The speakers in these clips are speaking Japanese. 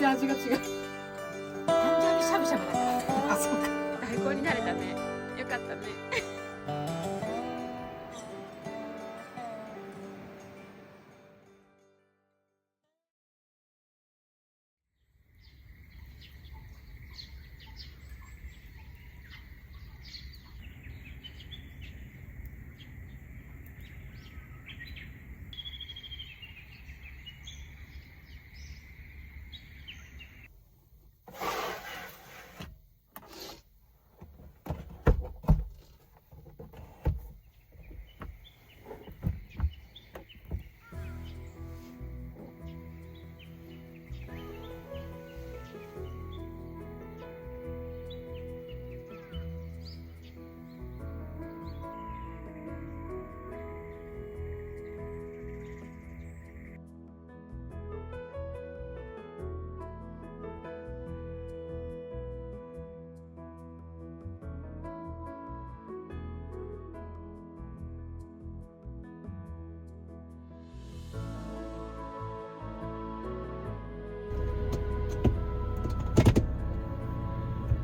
然味が違う。誕生日しゃぶしゃぶだからね。あ、そうか。大根になれたね。よかったね。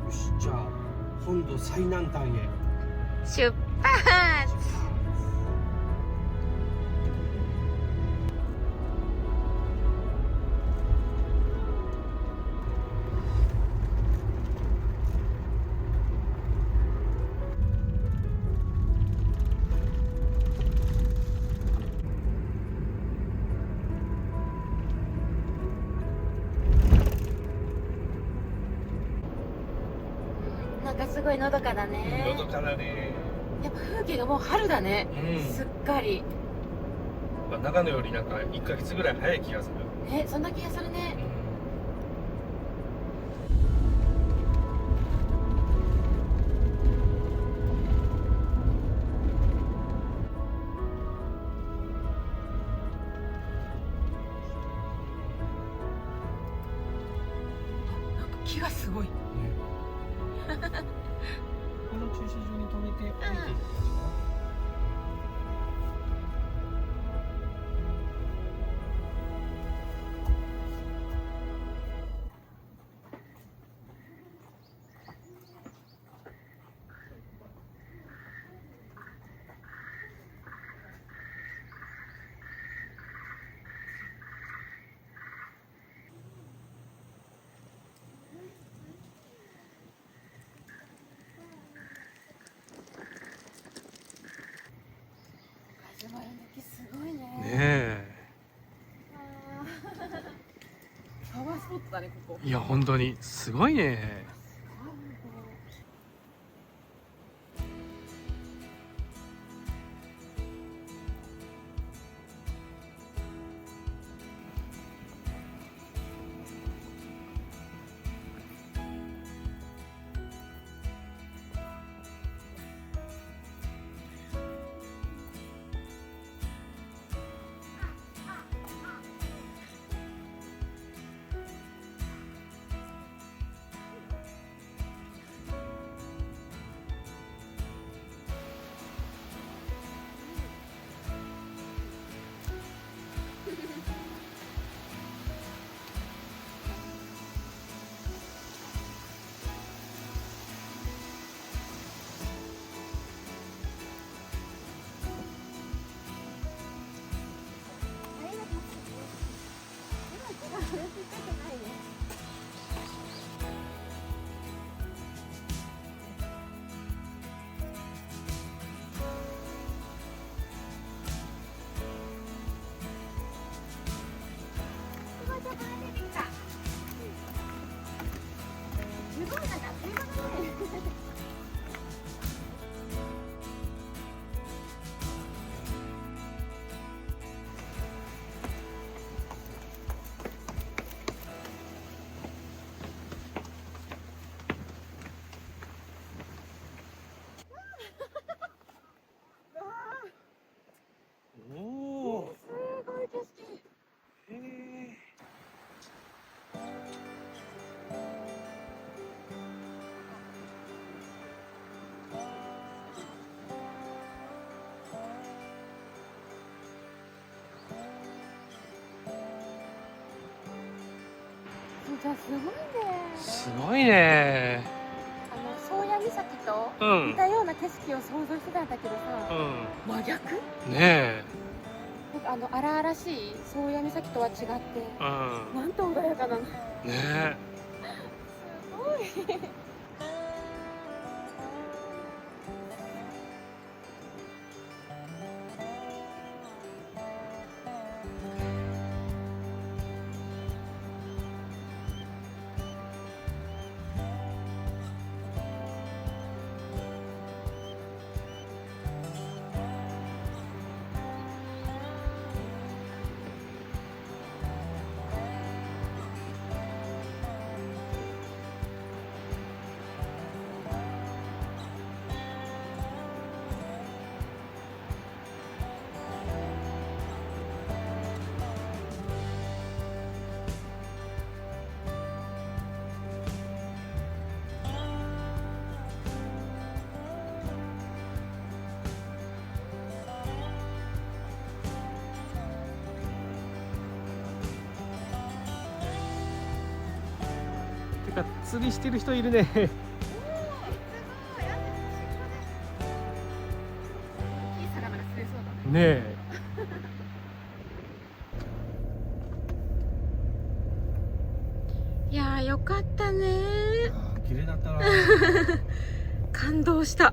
よし、じゃあ本土最南端へ出発。なんかすごいのどかだね。のどかだね。やっぱ風景がもう春だね。すっかり。まあ、長野よりなんか1ヶ月ぐらい早い気がする。ね、そんな気がするね。なんか木がすごい。この駐車場に止めて降りていく感じかな。始まる時すごいね。ねえ。パワースポットだね、ここ。いや本当にすごいね。じゃあすごいね。すごいね。宗谷岬とうん似たような景色を想像してたんだけどさ、真逆。ねえ。なんか荒々しい宗谷岬とは違ってなんと穏やかなの。ねえ。すごい。てか釣りしてる人いるね。ねえ。いやーよかったね。綺麗だったな。感動した。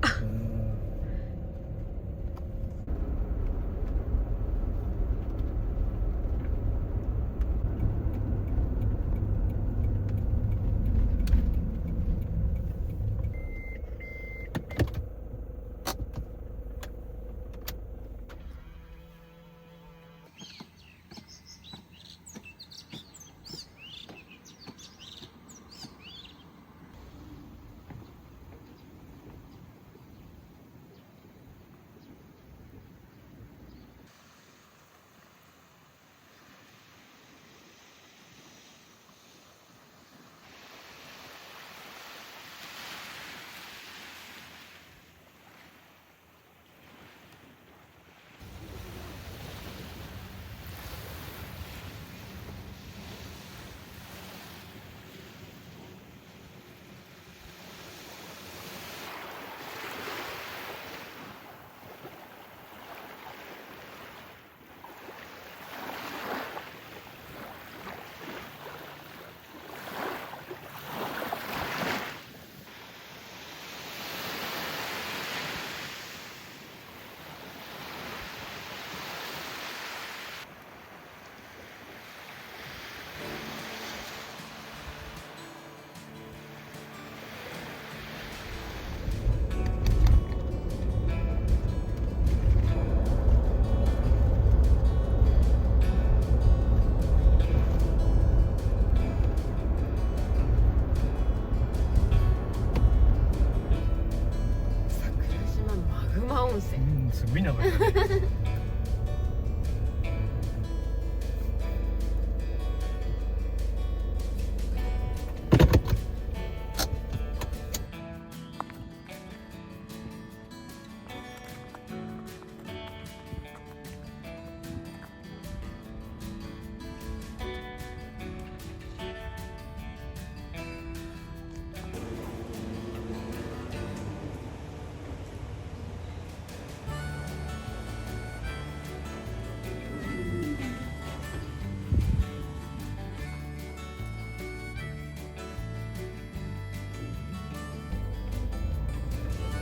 すごい名前だね。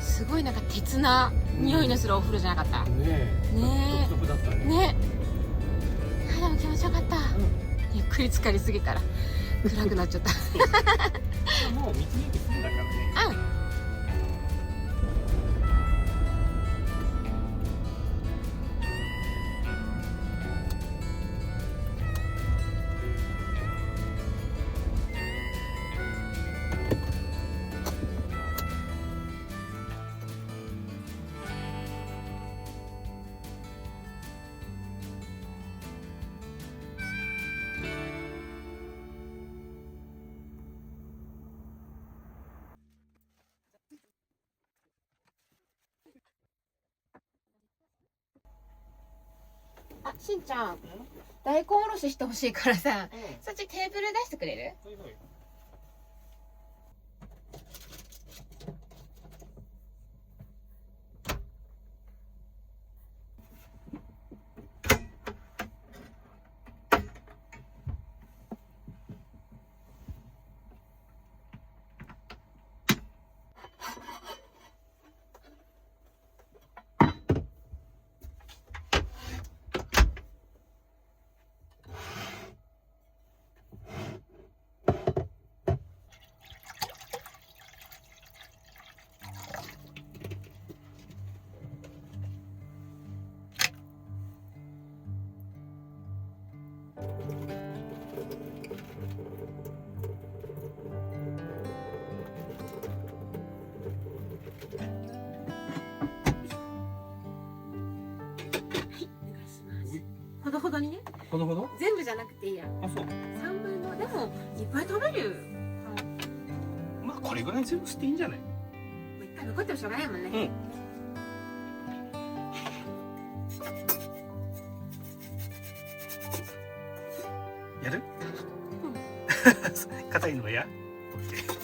すごいなんか鉄な匂いのするお風呂じゃなかった。ねえ。ね独特だったね。えねえ。でも気持ちよかった。ゆっくり浸かりすぎたら暗くなっちゃった。もう道の駅そうだからね。あ、しんちゃん、大根おろししてほしいからさ、うんそっちテーブル出してくれる？はいはい。ほどほどにね。ほどほど。全部じゃなくていいや。あ、そう。 3分の、でもいっぱい食べるよ。まあこれぐらい全部捨ていいんじゃない？もう一回残ってもしょうがないもんね。うん。やる？硬いのはや？オッケー。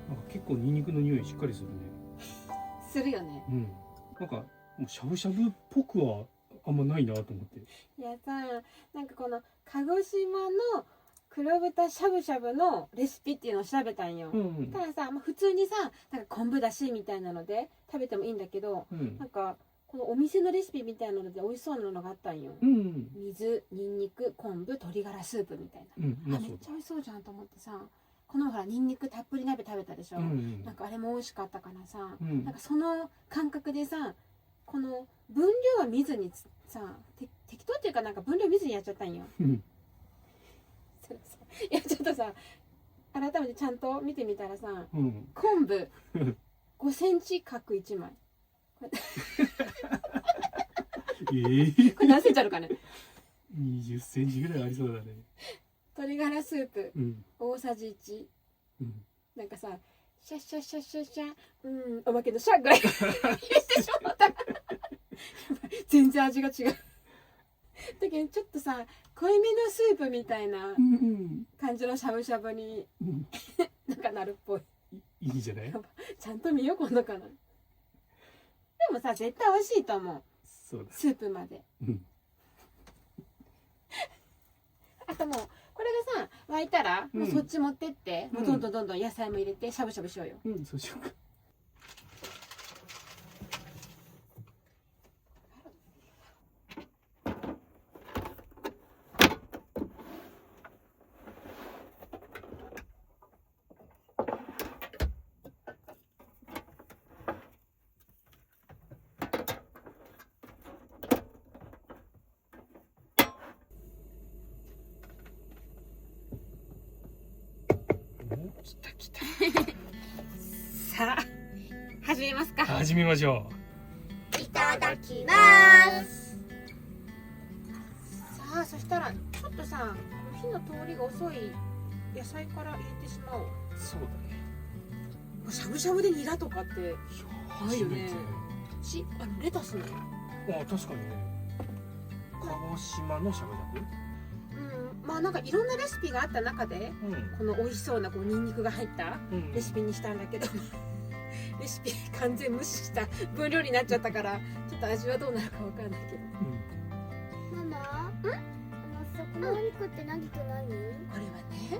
なんか結構ニンニクの匂いしっかりするね。するよね。うん。なんかもうしゃぶしゃぶっぽくはあんまないなと思って。いやさ、なんかこの鹿児島の黒豚しゃぶしゃぶのレシピっていうのを調べたんよ。うんたださ、まあ、普通にさ、なんか昆布だしみたいなので食べてもいいんだけど、うんなんかこのお店のレシピみたいなので美味しそうなのがあったんよ。うん水、ニンニク、昆布、鶏ガラスープみたいな。うん。まあそうめっちゃ美味しそうじゃんと思ってさ、このほらニンニクたっぷり鍋食べたでしょ。うんなんかあれも美味しかったからさ、うんなんかその感覚でさ、この分量は見ずにさ、適当っていうかなんか分量見ずにやっちゃったんよ。うんいやちょっとさ、改めてちゃんと見てみたらさ、うん昆布5センチ角1枚。これ何センチあるかね。20センチぐらいありそうだね。鶏ガラスープうん大さじ1。うん。なんかさ、シャッシャッシャッシャッシャッ、おまけのシャッぐらい入れてしまった全然味が違う。だけどちょっとさ、濃いめのスープみたいなうん感じのしゃぶしゃぶにうん。なんかなるっぽい。いいじゃない。ちゃんと見よう今度から。でもさ、絶対美味しいと思う。そうだ。スープまで。うんあともうこれがさ沸いたら、うんもうそっち持ってって、うんもうどんどんどんどん野菜も入れてしゃぶしゃぶしようよ。うんそうしようか。来た来た。さあ始めますか。始めましょいただきます。さあそしたらちょっとさ火の通りが遅い野菜から入れてしまおう。う。そうだね。しゃぶしゃぶでニラとかっていやないよね初めて。レタスのあ、確かにね。鹿児島のしゃぶしゃまあなんかいろんなレシピがあった中でぶ。この美味しそうなこうニンニクが入ったうん。レシピにしたんだけどレシピ完全無視した分量になっちゃったからちょっと味はどうなるかわかんないけど、ママ、そこのお肉って何と何？これはね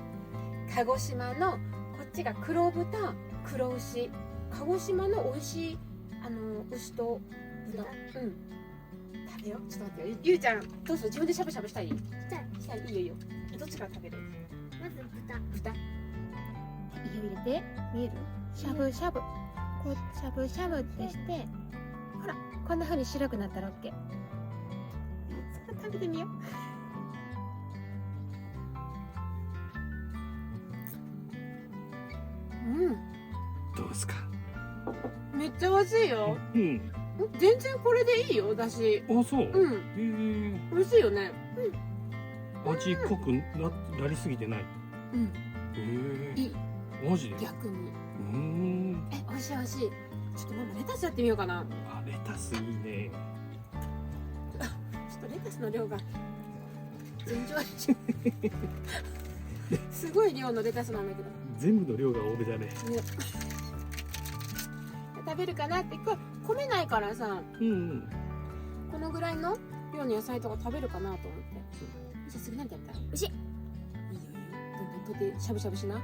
鹿児島のこっちが黒豚黒牛鹿児島の美味しい牛と豚食べよう。ちょっと待ってよゆうちゃんどうする？自分でしゃぶしゃぶしたい？したいいいよいいよ。どっちから食べる？まず豚いいよ入れて見える？しゃぶしゃぶこうしゃぶしゃぶってしてほらこんな風に白くなったら OK。 食べてみよう。どうですか。めっちゃ美味しいよ。うん。全然これでいいよだし。あ、そう。へ美味しいよね。え。味濃くなりすぎてない。うんへえ。いいマジで。逆に美美味しい美味しい。ちょっとママレタスやってみようかな。あ、レタスいいね。ちょっとレタスの量が尋常すごい量のレタスなんだけど全部の量が多めだね。ね食べるかなって米ないからさうん。このぐらいの量の野菜とか食べるかなと思って。じゃあ次何てやった？牛いいよいいよ。どんどん取ってしゃぶしゃぶしな。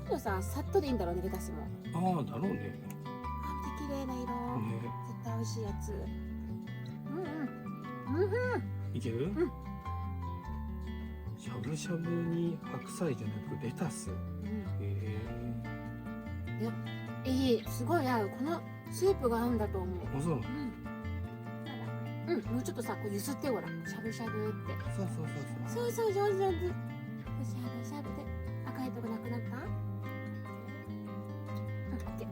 今度ささっとでいいんだろうねレタスも。ああ、だろうね。あ綺麗な色。ね。絶対美味しいやつ。いける？んしゃぶしゃぶに白菜じゃなくレタス。へえ。いいすごい合う。このスープが合うんだと思う。あ、そう。もうちょっとさこうゆすってごらん。しゃぶしゃぶってそうそう上手上手。しゃぶしゃぶで赤いとこなくなった？オッケー。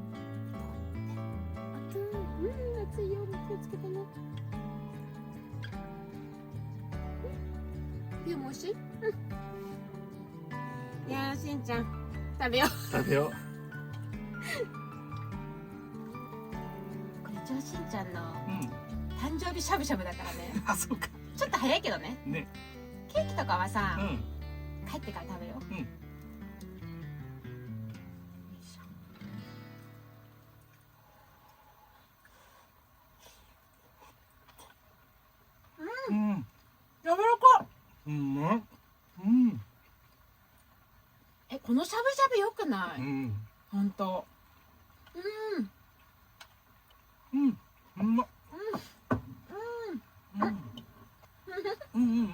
熱いよ気をつけてね。ビューも美味しい？いやーしんちゃん食べよう。食べよう。これ一応しんちゃんのうん。誕生日しゃぶしゃぶだからね。あ、そうか。ちょっと早いけどね。ね。ケーキとかはさ、うん。帰ってから食べよう。うん。よいしょ。うん。柔らか。うんまっ。うん。このしゃぶしゃぶ良くない？うん。ほんと。うん。うまっ。うん。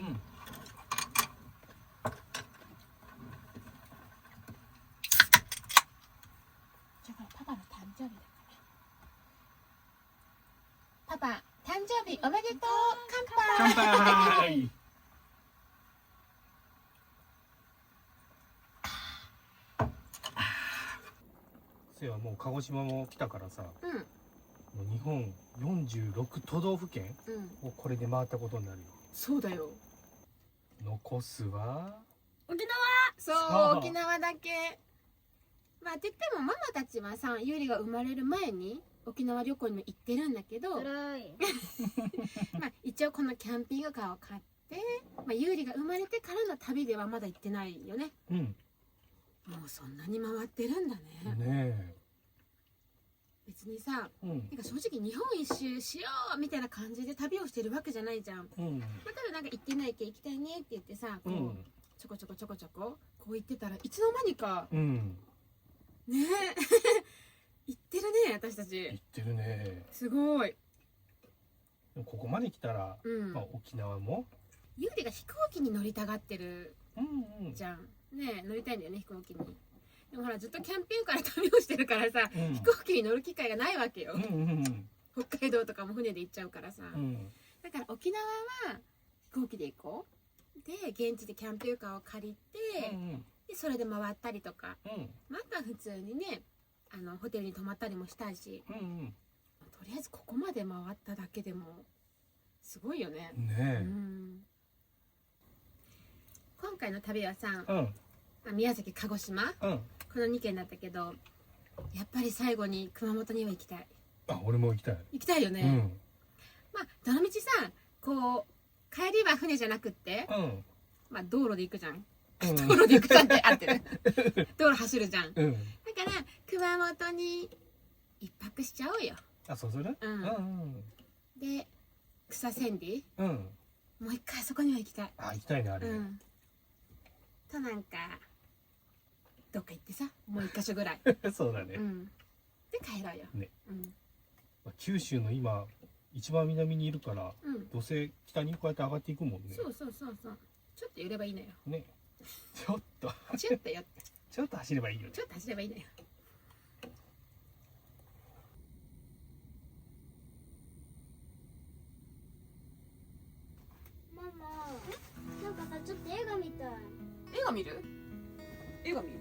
じゃあパパの誕生日だから。パパ誕生日おめでとう。乾杯。乾杯。そうや、もう鹿児島も来たからさ、もう日本46都道府県をこれで回ったことになるよ。そうだよ。残すは沖そうそう沖縄だけ。まあって言ってもママたちはさゆりが生まれる前に沖縄旅行にも行ってるんだけど縄。辛い。まあ一応このキャンピングカーを買って、まあ、ゆりが生まれてからの旅ではまだ行ってないよね。うん。もうそんなに回ってるんだね。ね別にさえ。うん。なんか正直日本一周しようみたいな感じで旅をしてるわけじゃないじゃん。うん。まあ、ただなんか行ってないけ行きたいねって言ってさこう、ちょこちょここう行ってたらいつの間にかうん。ねえ行ってるね私たち行ってるね。すごい。でもここまで来たら、まあ沖縄も。ゆりが飛行機に乗りたがってるうんじゃんねえ乗りたいんだよね飛行機に。でもほらずっとキャンピングカーで旅をしてるからさ、うん。飛行機に乗る機会がないわけよ、うん。北海道とかも船で行っちゃうからさ、うん。だから沖縄は飛行機で行こで現地でキャンピングカーを借りて、でそれで回ったりとか、また普通にねホテルに泊まったりもしたし、とりあえずここまで回っただけでもすごいよね。ね今回の旅はさ、宮崎鹿児島、この2県だったけど、やっぱり最後に熊本には行きたい。あ、俺も行きたい。行きたいよね。まあどのみちさ、こう帰りは船じゃなくって、まあ道路で行くじゃん。道路で行くじゃんって合ってる。道路走るじゃん。だから熊本に一泊しちゃおうよ。あ、そうする？で草千里、もう一回そこには行きたい。あ、行きたいね、あれ。となんかどっか行ってさ、もう一箇所ぐらい。そうだね。で帰ろうよ。ね。九州の今一番南にいるから、どうせ北にこうやって上がっていくもんね。そうそうそうそう。ちょっと寄ればいいのよ。ね。ちょっとちょっと寄って。ちょっと走ればいいよね。ちょっと走ればいいのよ。ママ、なんかさ、ちょっと映画みたい。映画見る？映画見る？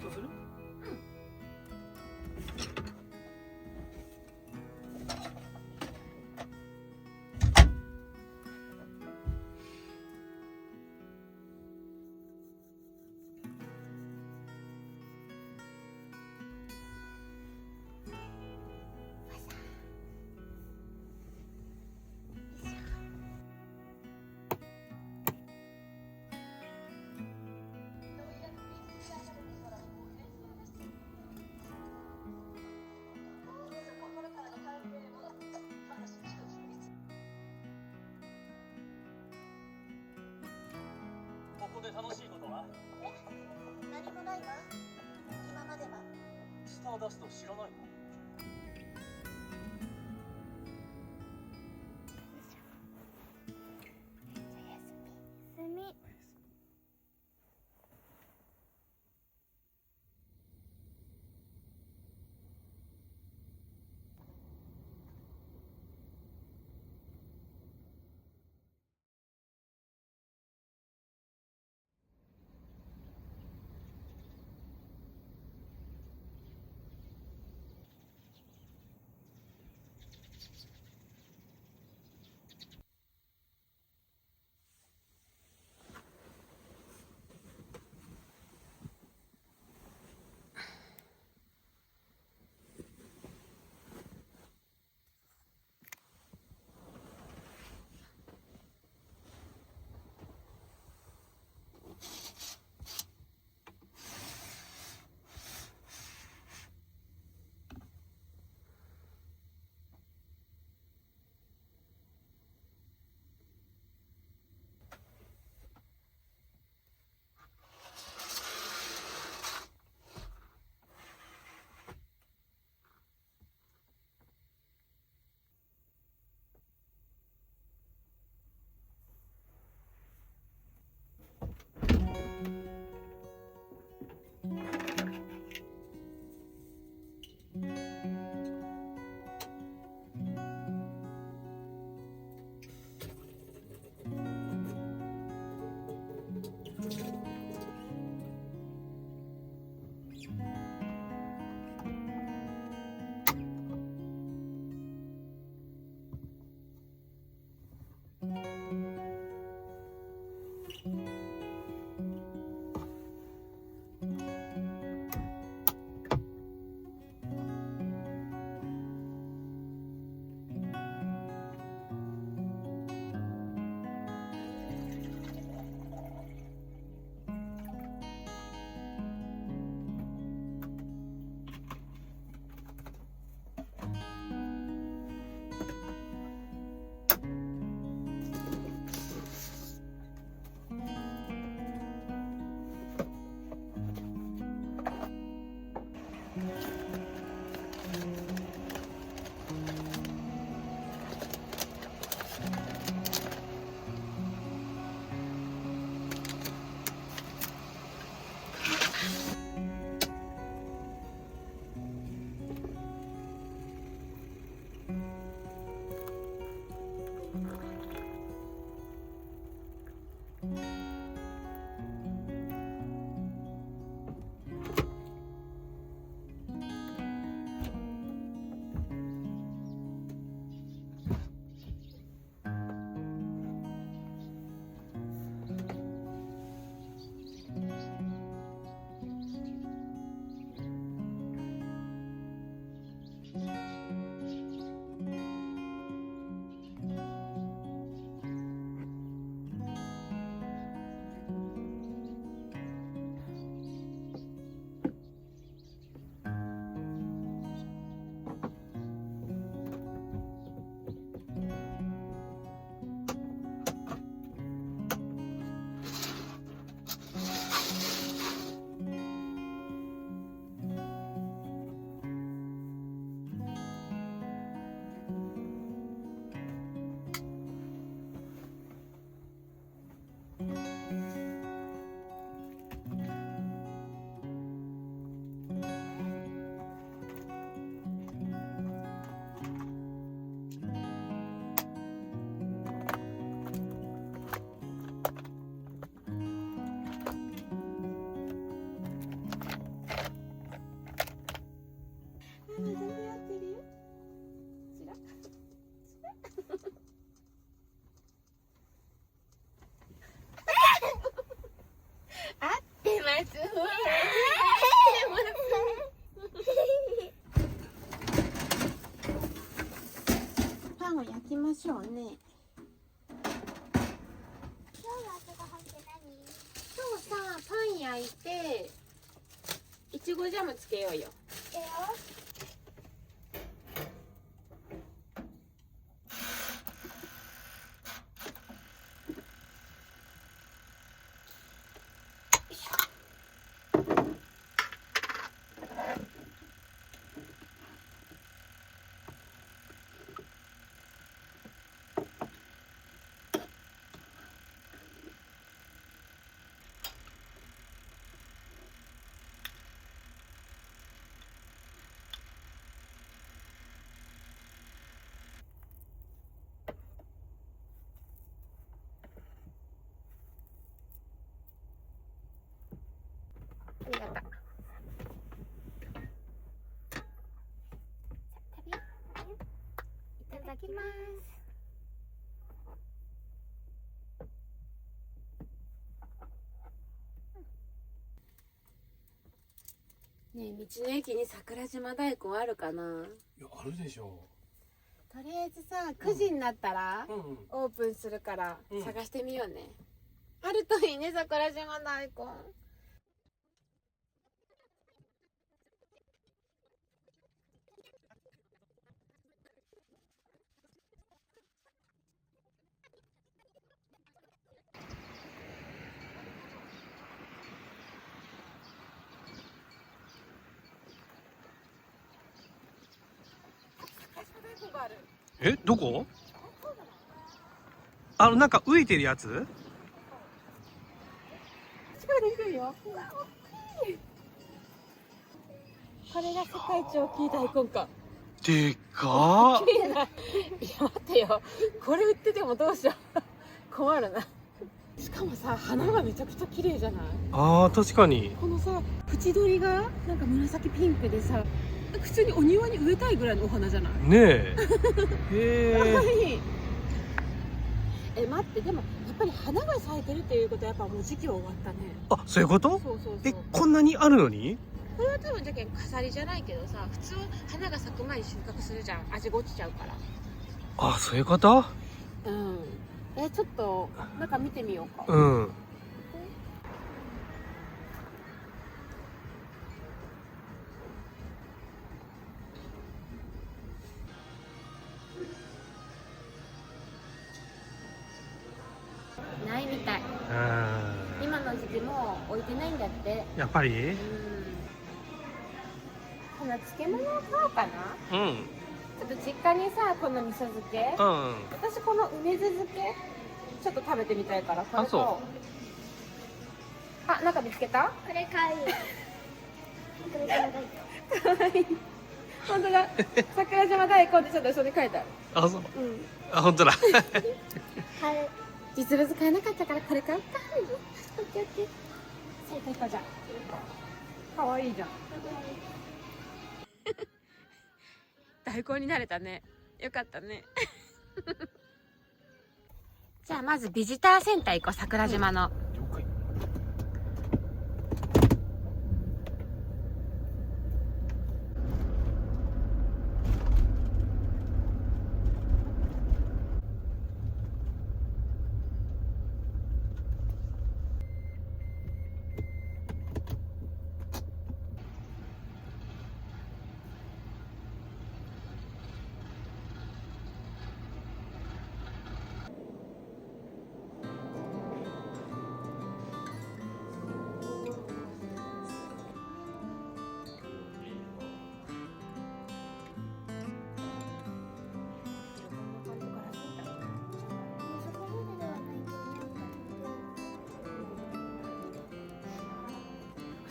どうする？ここで楽しいことは？何もないわ。今までは。スターダスト知らないの？休み。も焼きましょうね。今日は朝ごはんって何？今日さ、パン焼いていちごジャムつけようよ。えよ。ありがとう。いただきます。ねえ、道の駅に桜島大根あるかな。いや、あるでしょとりあえずさ、9時になったらう。うん。オープンするからうん探してみようね。あるといいね、桜島大根。え、どこ？なんか浮いてるやつ？近くで来るよ。これが世界一大きい大根か。でっかいや待ってよ、これ売っててもどうしよう。困るな。しかもさ、花がめちゃくちゃ綺麗じゃない？あー、確かに。このさ、縁取りがなんか紫ピンクでさ、普通にお庭に植えたいぐらいのお花じゃない？ねえ。へえ。はい。待って、でもやっぱり花が咲いてるっていうことはやっぱもう時期は終わったね。あ、そういうこと？そうそうそう。こんなにあるのに？これは多分じゃけん飾りじゃないけどさ、普通花が咲く前に収穫するじゃん。味が落ちちゃうから。あ、そういうこと？うん。ちょっと中見てみようか。うん。ないみたい。今の時期もう置いてないんだって。やっぱり？うん。この漬物を買おうかな。うん。ちょっと実家にさ、この味噌漬け。うん。私この梅酢漬けちょっと食べてみたいから、これと。あ、なんか見つけた？これかわいい。これかわいい。かわいい。本当だ。桜島大根ってちょっと後ろに書いてある。あ、そう。うん。あ、本当だ。はい。実物買えなかったからこれ買おうか。オッケーオッケー。最高かじゃん。かわいいじゃん。大根になれたね。よかったね。じゃあまずビジターセンター行こう、桜島の。了解。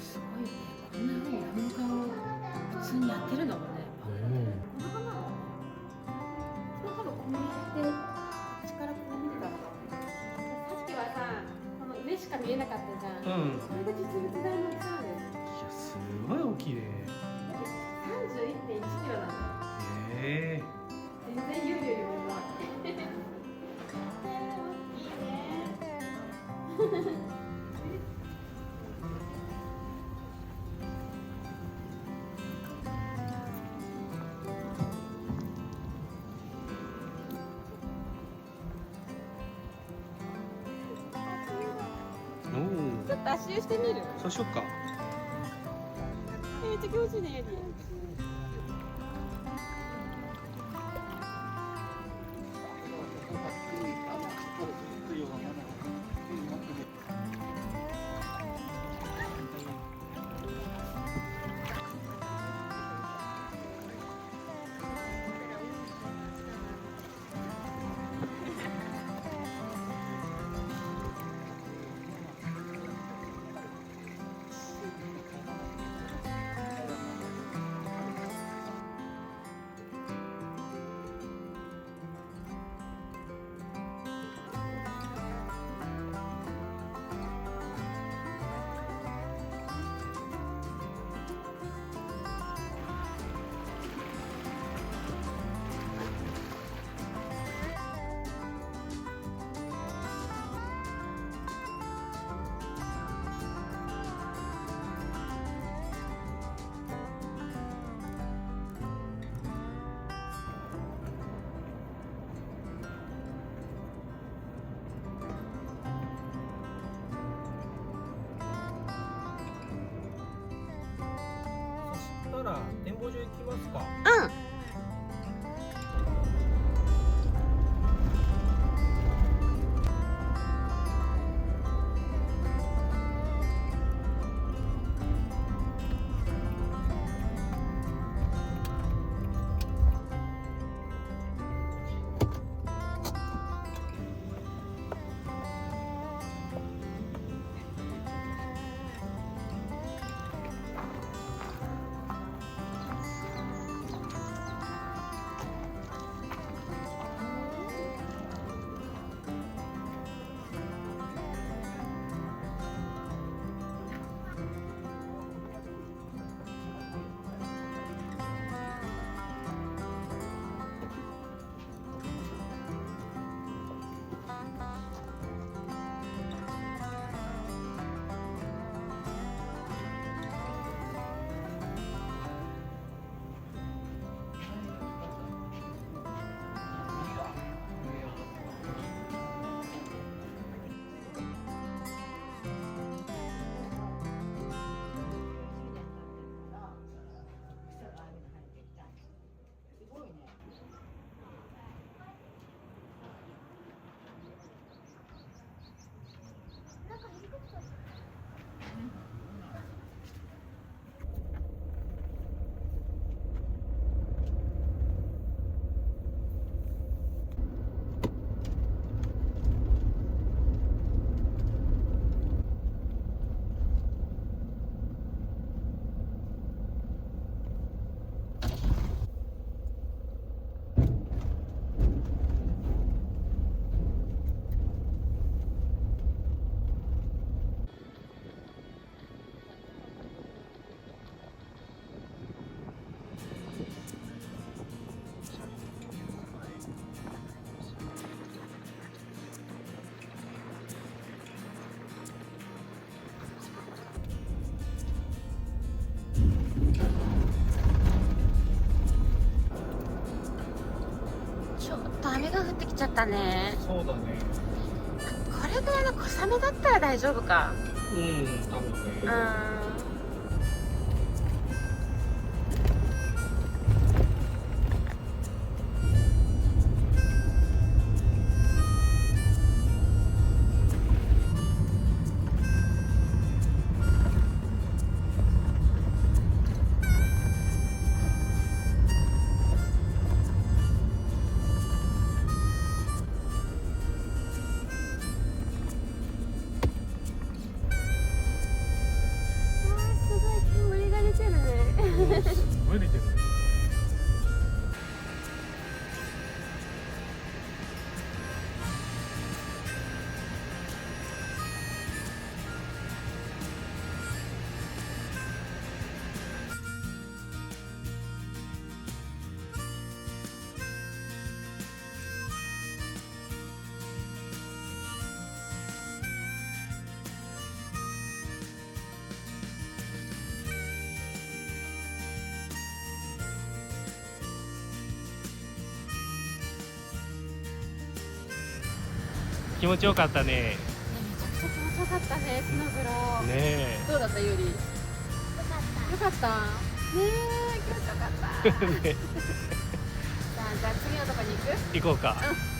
すごいよね。こんな風に噴火を普通にやってるのもね。この花はね、これ多分こうやって口からこう見てたのかも。さっきはさ、この上しか見えなかったじゃん。うん。これが実物大の大きさで。いや、すごい大きいね。31.1キロなんだよ。へえ。全然言うよりも重い。大きいね。っと足湯してみる？そうしよっか。めっちゃ気持ちいいね、エリー。そしたら展望所行きますか。うん。ちょっと雨が降ってきちゃったね。そうだね。これぐらいの小雨だったら大丈夫か。うん、多分ね。すごい煙が出てるね。すごい出てる。気持ちよかったね。めちゃくちゃ気持ちよ白かったね、スノブロ。ねどうだったゆり？よかった。ねえ、気持ちよかった。えねじゃあ次のとこに行く？行こうか。うん。